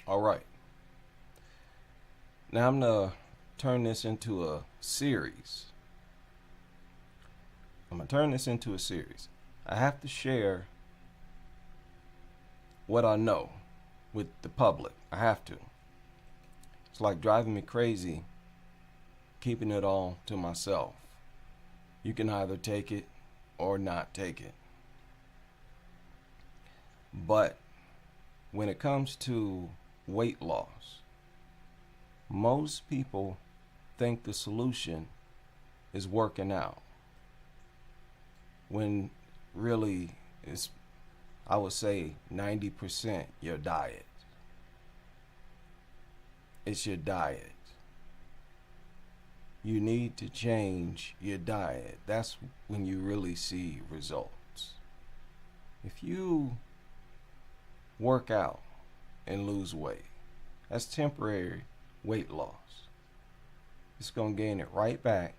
All right. Now I'm going to turn this into a series. I'm going to turn this into a series. I have to share what I know with the public. I have to. It's like driving me crazy keeping it all to myself. You can either take it or not take it. But when it comes to weight loss, most people think the solution is working out when really it's, I would say, 90% your diet. It's your diet. You need to change your diet. That's when you really see results. If you work out and lose weight, that's temporary weight loss. It's going to gain it right back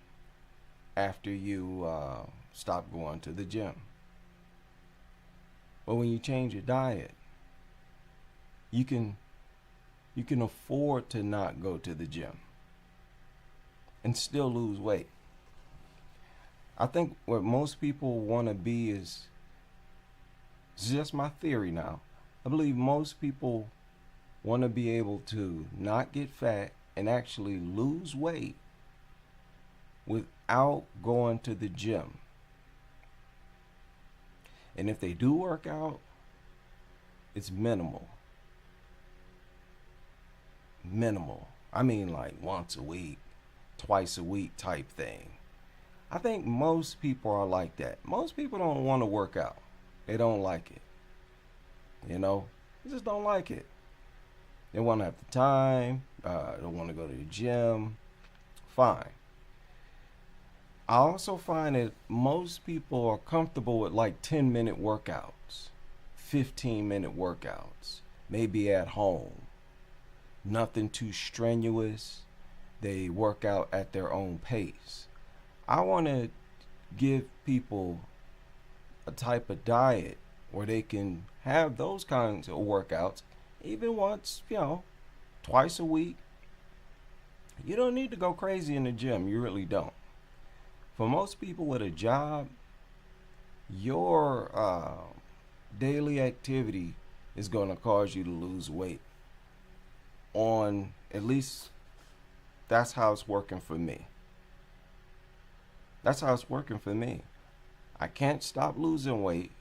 after you stop going to the gym. But when you change your diet, you can afford to not go to the gym and still lose weight. I think what most people want to be is, it's just my theory now. I believe most people want to be able to not get fat and actually lose weight without going to the gym. And if they do work out, it's minimal. Minimal. I mean, like once a week, twice a week type thing. I think most people are like that. Most people don't want to work out. They don't like it. You know, they just don't like it. They want to have the time. Don't want to go to the gym. Fine. I also find that most people are comfortable with like 10-minute workouts, 15-minute workouts, maybe at home. Nothing too strenuous. They work out at their own pace. I want to give people a type of diet where they can have those kinds of workouts even once, twice a week. You don't need to go crazy in the gym. You really don't. For most people with a job, your daily activity is going to cause you to lose weight. On at least that's how it's working for me. That's how it's working for me. I can't stop losing weight,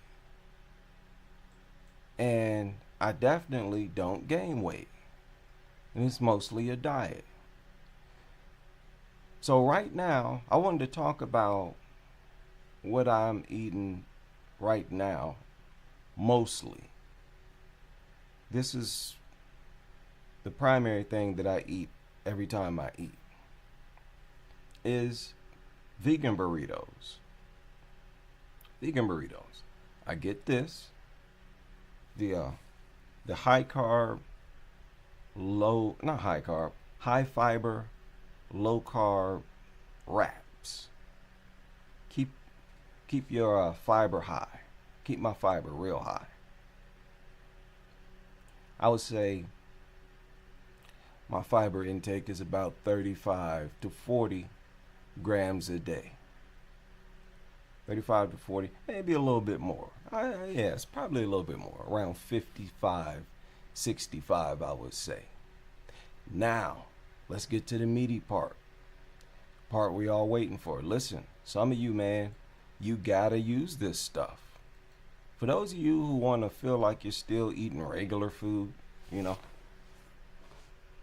and I definitely don't gain weight. And it's mostly a diet. So right now, I wanted to talk about what I'm eating right now, mostly. This is the primary thing that I eat every time I eat, is vegan burritos. Vegan burritos. I get this, the high carb, high fiber, low carb wraps. Keep your fiber high. Keep my fiber real high. I would say my fiber intake is about 35 to 40 grams a day. 35 to 40, maybe a little bit more. It's probably a little bit more, around 55, 65, I would say. Now, let's get to the meaty part we all waiting for. Listen, some of you, man, you gotta use this stuff. For those of you who want to feel like you're still eating regular food, a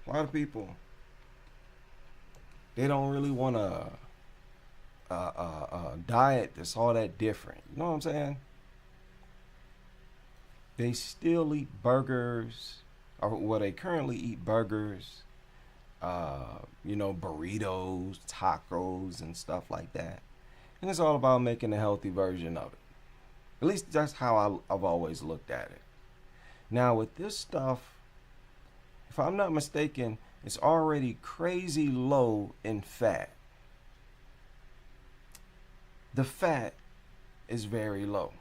lot of people, they don't really want a diet that's all that different. You know what I'm saying? They still eat burgers, they currently eat burgers, burritos, tacos, and stuff like that. And it's all about making a healthy version of it. At least that's how I've always looked at it. Now, with this stuff, if I'm not mistaken, it's already crazy low in fat. The fat is very low.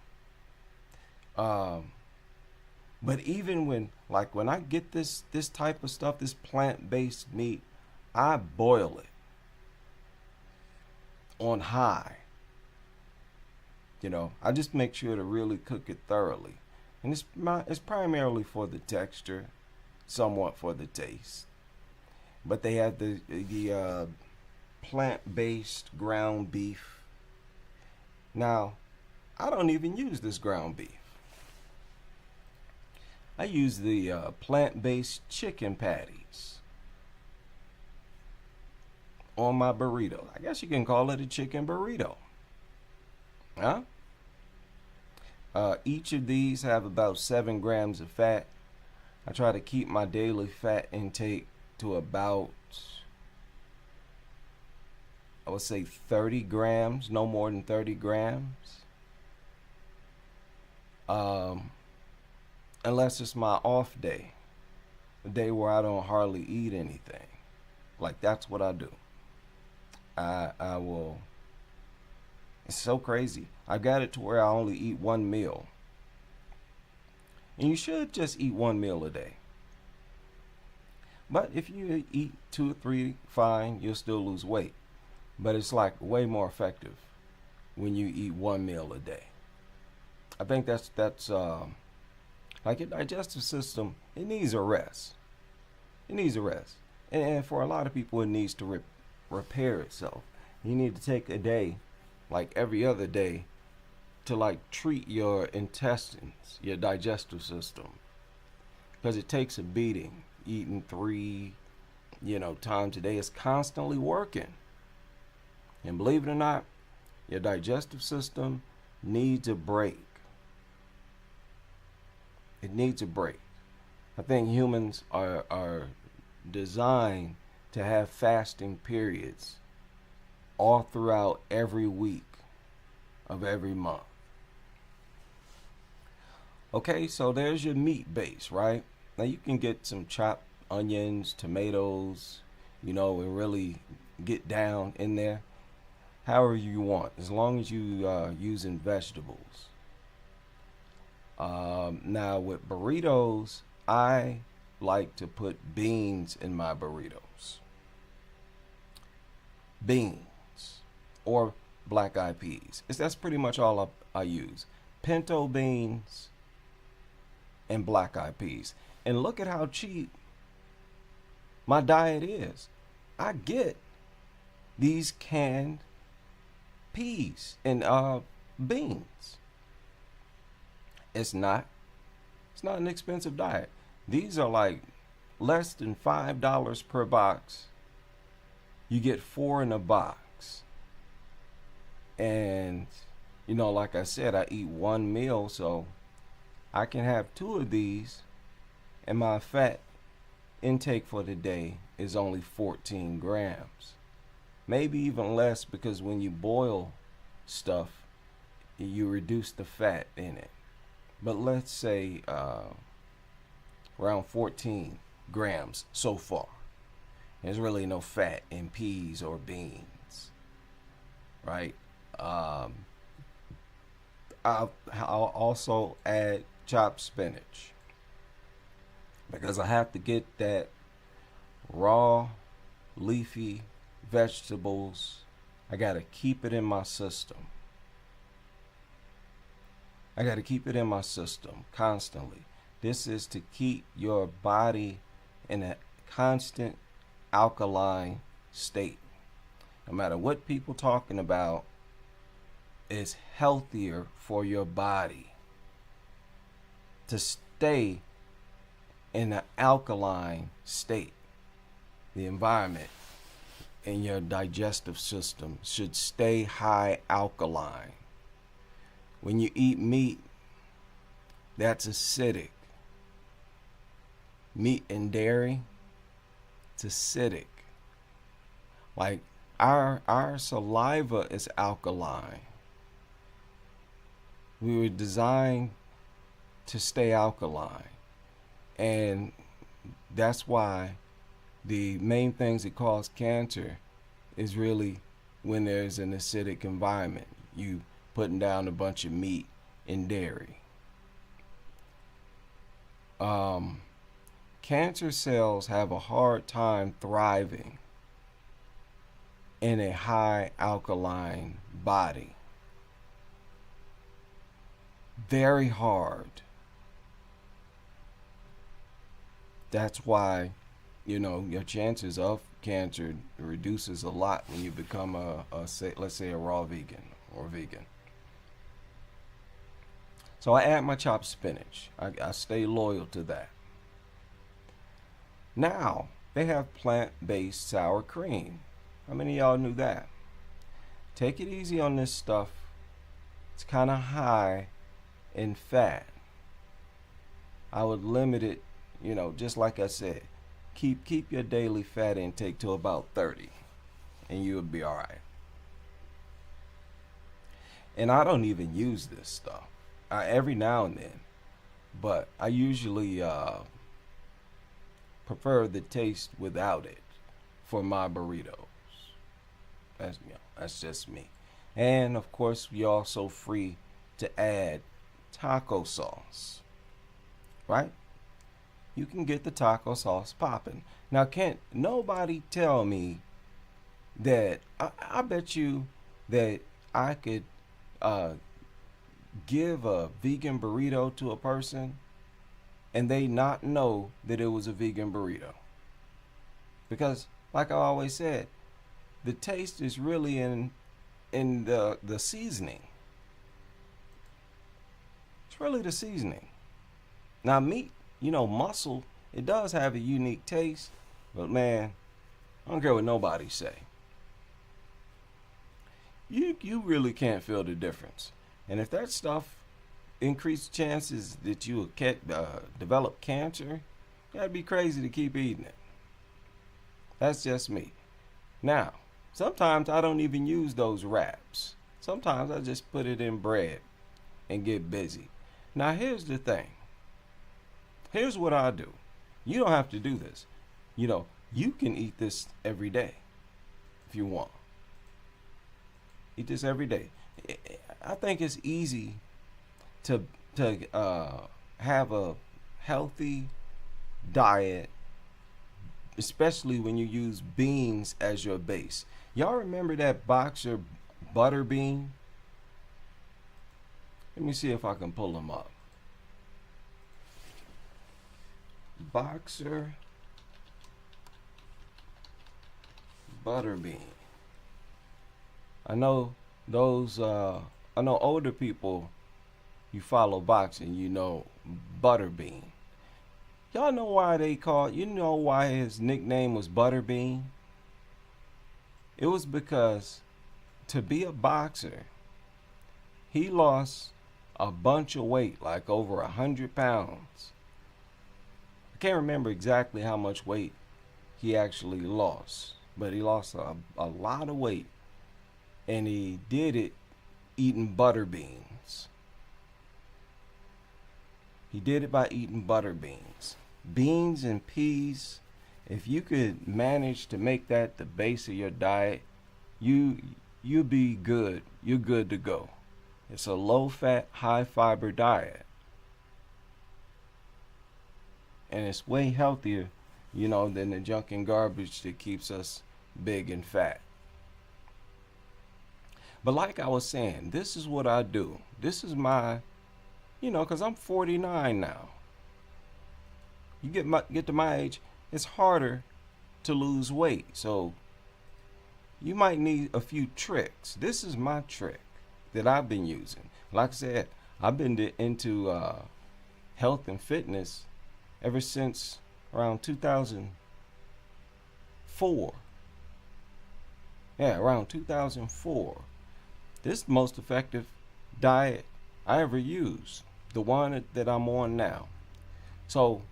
But even when I get this type of stuff, this plant-based meat, I boil it on high. I just make sure to really cook it thoroughly. And it's primarily for the texture, somewhat for the taste. But they have the plant-based ground beef. Now, I don't even use this ground beef. I use the plant-based chicken patties on my burrito. I guess you can call it a chicken burrito. Huh? Each of these have about 7 grams of fat. I try to keep my daily fat intake to about, I would say 30 grams, no more than 30 grams. Unless it's my off day, a day where I don't hardly eat anything. Like, that's what I do. I will. It's so crazy. I got it to where I only eat one meal. And you should just eat one meal a day. But if you eat 2 or 3, fine, you'll still lose weight. But it's like way more effective when you eat one meal a day. I think that's like your digestive system, it needs a rest. It needs a rest. And for a lot of people, it needs to repair itself. You need to take a day, like every other day, to like treat your intestines, your digestive system. Because it takes a beating. Eating 3, times a day is constantly working. And believe it or not, your digestive system needs a break. It needs a break. I think humans are designed to have fasting periods all throughout every week of every month. Okay, so there's your meat base, right? Now you can get some chopped onions, tomatoes, and really get down in there however you want, as long as you using vegetables. Now with burritos, I like to put beans in my burritos. Beans or black eyed peas. That's pretty much all I use. Pinto beans and black eyed peas. And look at how cheap my diet is. I get these canned peas and beans. It's not an expensive diet. These are like less than $5 per box. You get 4 in a box. And like I said, I eat one meal, so I can have 2 of these, and my fat intake for the day is only 14 grams. Maybe even less, because when you boil stuff, you reduce the fat in it. But let's say around 14 grams so far. There's really no fat in peas or beans, right? I'll also add chopped spinach, because I have to get that raw, leafy vegetables. I got to keep it in my system. I got to keep it in my system constantly. This is to keep your body in a constant alkaline state. No matter what people talking about, it's healthier for your body to stay in an alkaline state. The environment in your digestive system should stay high alkaline. When you eat meat, that's acidic. Meat and dairy, it's acidic. Like our saliva is alkaline. We were designed to stay alkaline. And that's why the main things that cause cancer is really when there's an acidic environment. You putting down a bunch of meat and dairy. Um, Cancer cells have a hard time thriving in a high alkaline body. Very hard. That's why, your chances of cancer reduces a lot when you become let's say a raw vegan or vegan. So I add my chopped spinach. I stay loyal to that. Now, they have plant-based sour cream. How many of y'all knew that? Take it easy on this stuff. It's kind of high in fat. I would limit it, just like I said. Keep your daily fat intake to about 30 and you'll be all right. And I don't even use this stuff. Every now and then, but I usually prefer the taste without it for my burritos. That's just me. And of course, you're also free to add taco sauce, right? You can get the taco sauce popping. Now, can't nobody tell me that I bet you that I could give a vegan burrito to a person and they not know that it was a vegan burrito. Because, like I always said, the taste is really in the seasoning. It's really the seasoning. Now, meat, muscle, it does have a unique taste, but man, I don't care what nobody say. You really can't feel the difference. And if that stuff increases chances that you will develop cancer, you gotta be crazy to keep eating it. That's just me. Now, sometimes I don't even use those wraps. Sometimes I just put it in bread and get busy. Now, here's the thing. Here's what I do. You don't have to do this. You can eat this every day if you want. Eat this every day. I think it's easy to have a healthy diet, especially when you use beans as your base. Y'all remember that Boxer butter bean? Let me see if I can pull them up. Boxer butter bean. I know older people, you follow boxing, Butterbean. Y'all know why why his nickname was Butterbean? It was because to be a boxer, he lost a bunch of weight, like over 100 pounds. I can't remember exactly how much weight he actually lost, but he lost a lot of weight. And he did it eating butter beans. He did it by eating butter beans. Beans and peas, if you could manage to make that the base of your diet, you'll be good. You're good to go. It's a low-fat, high-fiber diet. And it's way healthier, than the junk and garbage that keeps us big and fat. But like I was saying, this is what I do. This is my, because I'm 49 now. You get to my age, it's harder to lose weight. So you might need a few tricks. This is my trick that I've been using. Like I said, I've been into health and fitness ever since around 2004. Yeah, around 2004. This is the most effective diet I ever used, the one that I'm on now. So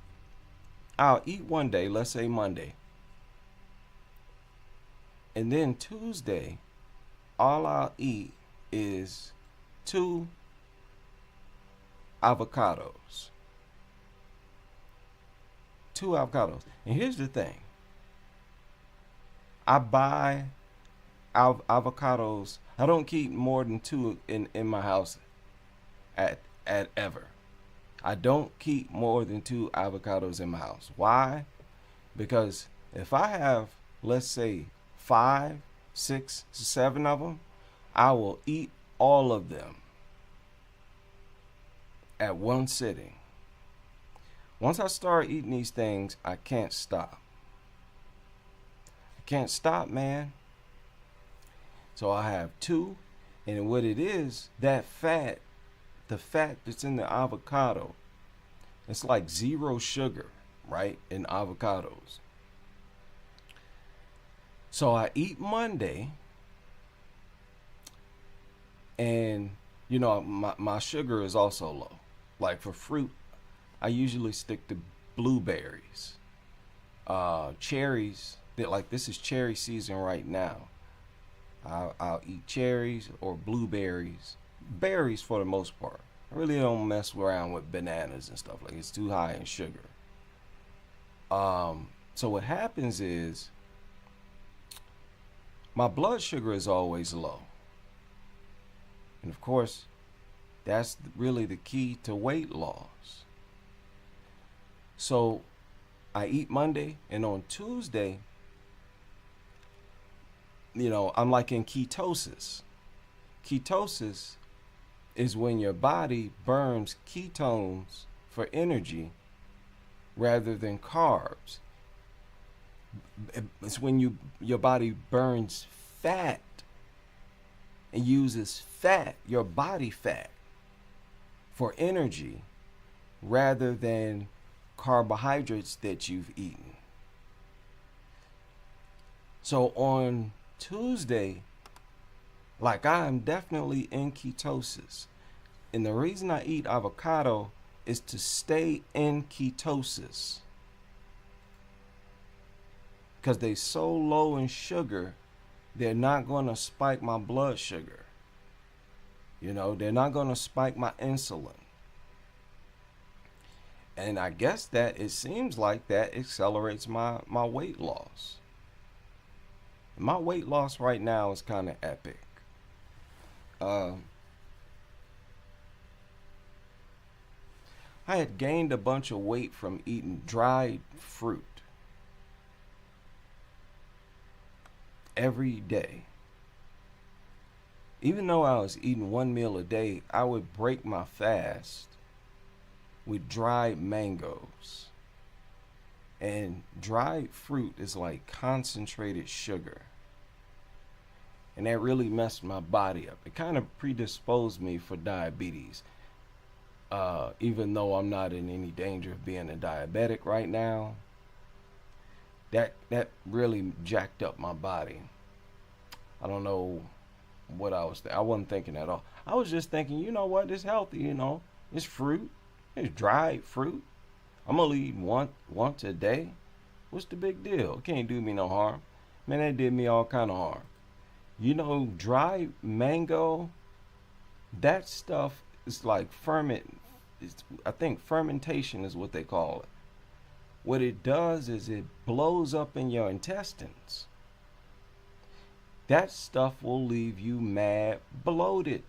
I'll eat one day, let's say Monday, and then Tuesday, all I'll eat is 2 avocados. 2 avocados. And here's the thing. I buy avocados. I don't keep more than 2 in my house at ever. I don't keep more than 2 avocados in my house. Why? Because if I have, let's say, 5, 6, 7 of them, I will eat all of them at one sitting. Once I start eating these things, I can't stop. I can't stop, man. So I have 2, and what it is, that fat, the fat that's in the avocado, it's like 0 sugar, right, in avocados. So I eat Monday, and my sugar is also low. Like for fruit, I usually stick to blueberries, cherries. Like this is cherry season right now. I'll eat cherries or blueberries, berries for the most part. I really don't mess around with bananas and stuff, like it's too high in sugar. So what happens is my blood sugar is always low, and of course, that's really the key to weight loss. So I eat Monday, and on Tuesday, I'm like in ketosis. Ketosis is when your body burns ketones for energy rather than carbs. It's when your body burns fat and uses fat, your body fat, for energy rather than carbohydrates that you've eaten. So on Tuesday, like I'm definitely in ketosis. And the reason I eat avocado is to stay in ketosis. Because they're so low in sugar, they're not going to spike my blood sugar. They're not going to spike my insulin. And I guess that it seems like that accelerates my weight loss. My weight loss right now is kind of epic. I had gained a bunch of weight from eating dried fruit every day. Even though I was eating 1 meal a day, I would break my fast with dried mangoes. And dried fruit is like concentrated sugar. And that really messed my body up. It kind of predisposed me for diabetes. Even though I'm not in any danger of being a diabetic right now, that really jacked up my body. I don't know what I wasn't thinking at all. I was just thinking, you know what, it's healthy, it's fruit, it's dried fruit. I'm gonna eat once a day. What's the big deal? It can't do me no harm. Man, that did me all kind of harm. Dried mango, that stuff is like I think fermentation is what they call it. What it does is it blows up in your intestines. That stuff will leave you mad bloated.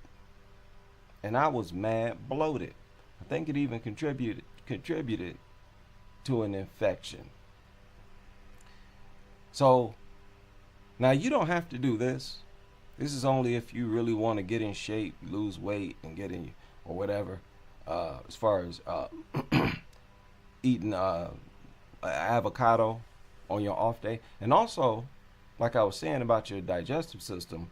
And I was mad bloated. I think it even contributed to an infection. So now you don't have to do this. This is only if you really want to get in shape, lose weight, and get in, or whatever. As far as eating avocado on your off day. And also, like I was saying about your digestive system,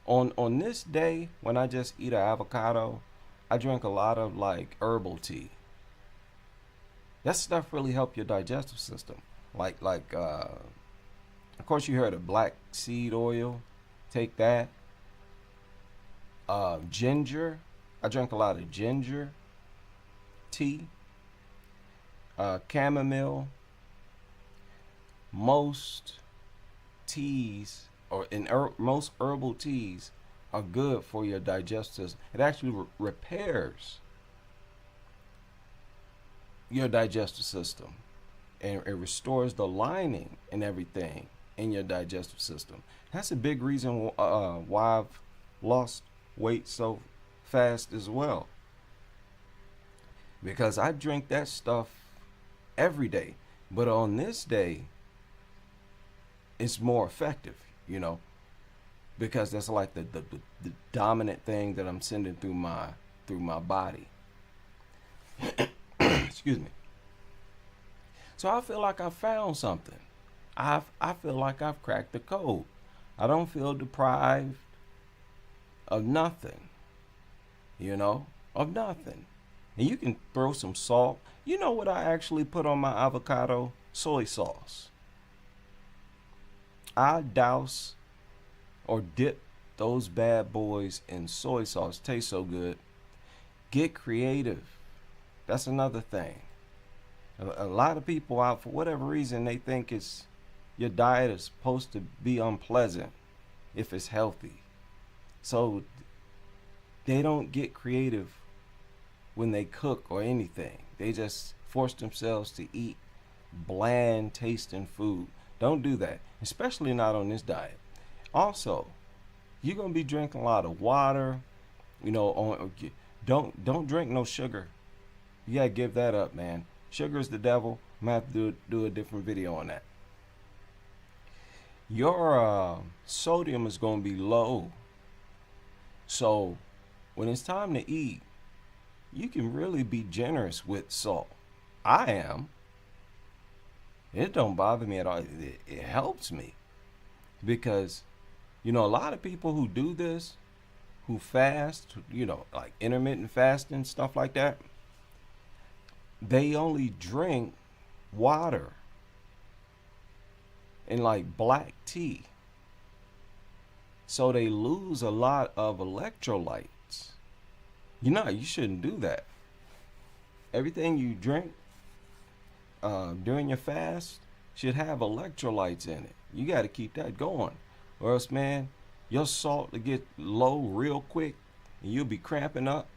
on this day when I just eat an avocado, I drink a lot of like herbal tea. That stuff really help your digestive system. Of course you heard of black seed oil. Take that. Ginger. I drink a lot of ginger tea. Chamomile. Most teas most herbal teas are good for your digestive system. It actually repairs your digestive system, and it restores the lining and everything in your digestive system. That's a big reason why I've lost weight so fast as well. because I drink that stuff every day. But on this day, it's more effective, you know, because that's like the dominant thing that I'm sending through my body. Excuse me. So I feel like I found something. I feel like I've cracked the code. I don't feel deprived of nothing, you know, of nothing. And you can throw some salt. You know what I actually put on my avocado? Soy sauce. I douse or dip those bad boys in soy sauce. Tastes so good. Get creative. That's another thing. A lot of people out, for whatever reason, they think it's your diet is supposed to be unpleasant if it's healthy. So they don't get creative when they cook or anything. They just force themselves to eat bland tasting food. Don't do that, especially not on this diet. Also, you're gonna be drinking a lot of water. You know, don't drink no sugar. You gotta give that up, man. Sugar is the devil. I'm gonna have to do a different video on that. Your sodium is gonna be low, so when it's time to eat, you can really be generous with salt. I am. It don't bother me at all. It helps me because, you know, a lot of people who do this, who fast, you know, like intermittent fasting, stuff like that, they only drink water and like black tea. So they lose a lot of electrolytes. You know, you shouldn't do that. Everything you drink during your fast should have electrolytes in it. You got to keep that going. Or else, man, your salt will get low real quick and you'll be cramping up.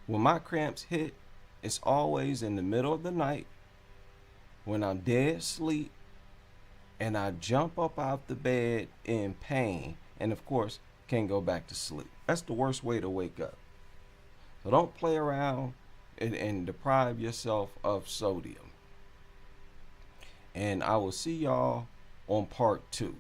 When my cramps hit, it's always in the middle of the night when I'm dead asleep and I jump up out the bed in pain and, of course, can't go back to sleep. That's the worst way to wake up. So don't play around and deprive yourself of sodium. And I will see y'all on part 2.